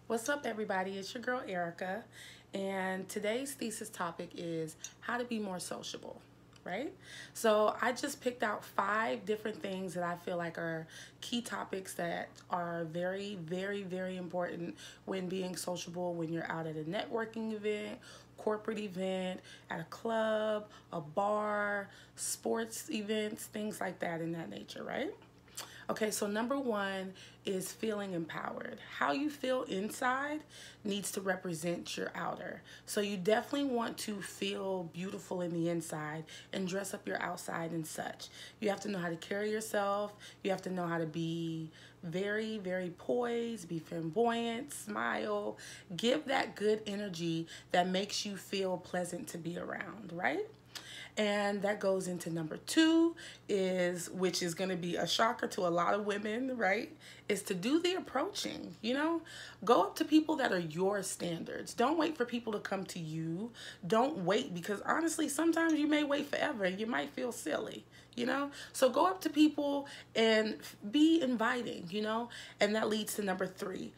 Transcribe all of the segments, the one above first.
What's up, everybody? It's your girl Erica, and today's thesis topic is how to be more sociable, right? So, I just picked out 5 different things that I feel like are key topics that are very, very, very important when being sociable when you're out at a networking event, corporate event, at a club, a bar, sports events, things like that in that nature, right? Okay, so number one is feeling empowered. How you feel inside needs to represent your outer. So you definitely want to feel beautiful in the inside and dress up your outside and such. You have to know how to carry yourself. You have to know how to be very, very poised, be flamboyant, smile, give that good energy that makes you feel pleasant to be around, right? And that goes into number two is, which is going to be a shocker to a lot of women, right? Is to do the approaching, go up to people that are your standards. Don't wait for people to come to you. Don't wait, because honestly, sometimes you may wait forever and you might feel silly. So go up to people and be inviting, and that leads to number three.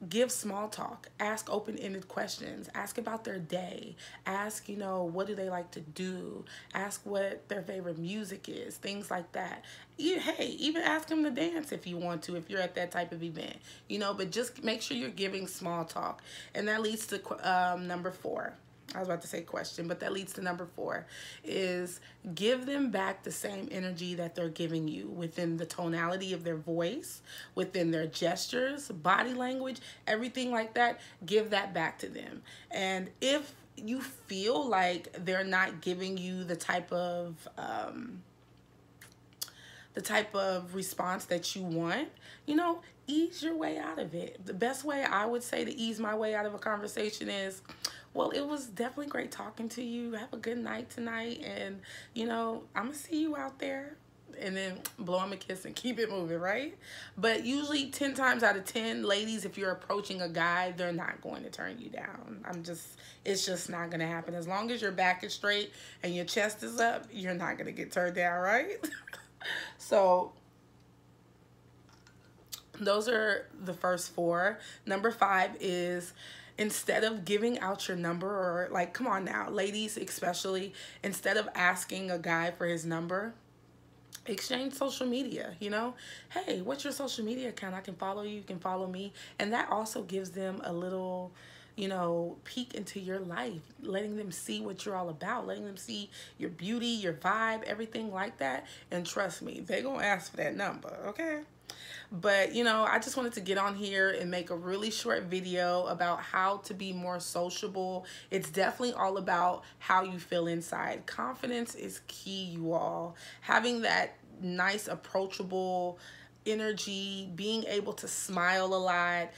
Give small talk, ask open-ended questions, ask about their day, ask, what do they like to do, ask what their favorite music is, things like that. Hey, even ask them to dance if you want to, if you're at that type of event, but just make sure you're giving small talk. And that leads to number four. I was about to say question, but that leads to number four is give them back the same energy that they're giving you within the tonality of their voice, within their gestures, body language, everything like that. Give that back to them. And if you feel like they're not giving you the type of response that you want, ease your way out of it. The best way I would say to ease my way out of a conversation is, well, it was definitely great talking to you. Have a good night tonight. And, I'm going to see you out there. And then blow them a kiss and keep it moving, right? But usually 10 times out of 10, ladies, if you're approaching a guy, they're not going to turn you down. It's just not going to happen. As long as your back is straight and your chest is up, you're not going to get turned down, right? So those are the first four. Number five is, instead of giving out your number, or like, come on now, ladies especially, instead of asking a guy for his number, exchange social media. Hey, what's your social media account? I can follow you, you can follow me. And that also gives them a little peek into your life, letting them see what you're all about, letting them see your beauty, your vibe, everything like that. And trust me, they're gonna ask for that number, okay? But, I just wanted to get on here and make a really short video about how to be more sociable. It's definitely all about how you feel inside. Confidence is key, you all. Having that nice, approachable energy, being able to smile a lot,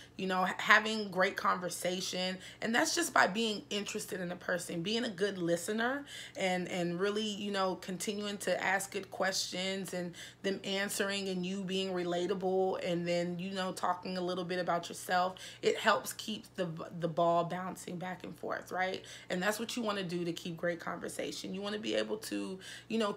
having great conversation. And that's just by being interested in a person, being a good listener, and really, continuing to ask good questions and them answering, and you being relatable, and then, talking a little bit about yourself. It helps keep the ball bouncing back and forth, right? And that's what you want to do to keep great conversation. You want to be able to,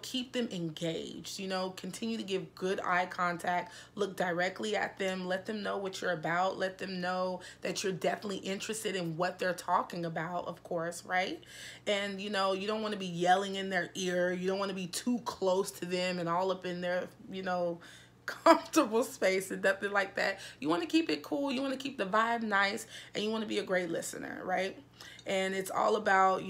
keep them engaged, continue to give good eye contact. Look directly at them. Let them know what you're about. Let them know that you're definitely interested in what they're talking about, of course, right? And, you don't want to be yelling in their ear. You don't want to be too close to them and all up in their, comfortable space and nothing like that. You want to keep it cool. You want to keep the vibe nice, and you want to be a great listener, right? And it's all about,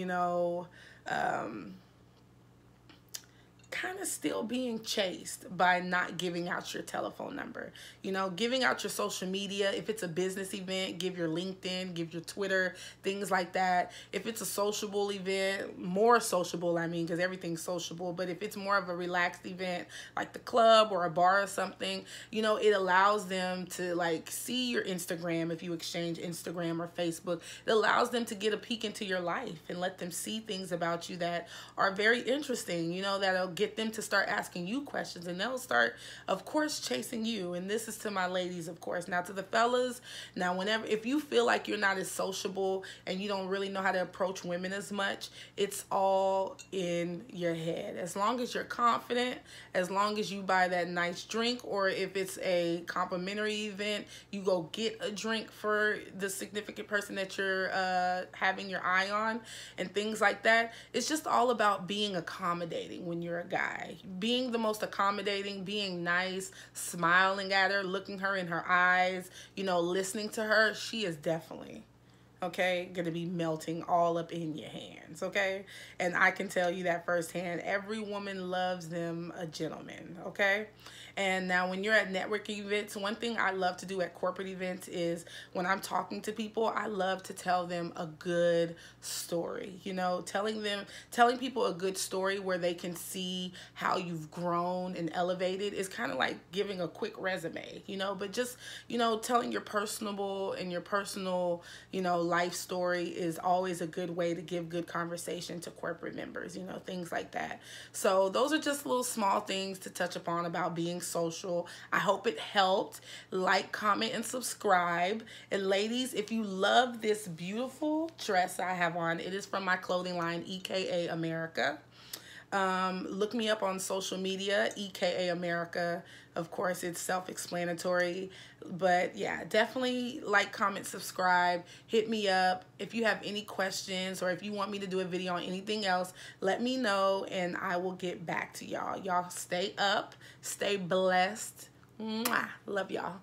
kind of still being chased by not giving out your telephone number. Giving out your social media. If it's a business event, give your LinkedIn, give your Twitter, things like that. If it's a sociable event, more sociable, because everything's sociable, but if it's more of a relaxed event, like the club or a bar or something, it allows them to see your Instagram. If you exchange Instagram or Facebook, it allows them to get a peek into your life and let them see things about you that are very interesting, that'll get get them to start asking you questions, and they'll start, of course, chasing you. And this is to my ladies, of course. Now to the fellas, now if you feel like you're not as sociable and you don't really know how to approach women as much, it's all in your head. As long as you're confident, as long as you buy that nice drink, or if it's a complimentary event, you go get a drink for the significant person that you're having your eye on, and things like that. It's just all about being accommodating when you're a guy. Being the most accommodating, being nice, smiling at her, looking her in her eyes, you know, listening to her. She is definitely, okay, gonna be melting all up in your hands, okay? And I can tell you that firsthand. Every woman loves them a gentleman, okay? And now when you're at networking events, one thing I love to do at corporate events is when I'm talking to people, I love to tell them a good story. You know, telling people a good story where they can see how you've grown and elevated is kind of like giving a quick resume, you know, but just, you know, telling your personal, you know, life story is always a good way to give good conversation to corporate members, you know, things like that. So those are just little small things to touch upon about being social. I hope it helped. Like, comment, and subscribe. And ladies, if you love this beautiful dress I have on, it is from my clothing line, EKA America. Look me up on social media, EKA America. Of course, it's self-explanatory, but yeah, definitely like, comment, subscribe, hit me up. If you have any questions, or if you want me to do a video on anything else, let me know and I will get back to y'all. Y'all stay up, stay blessed. Mwah. Love y'all.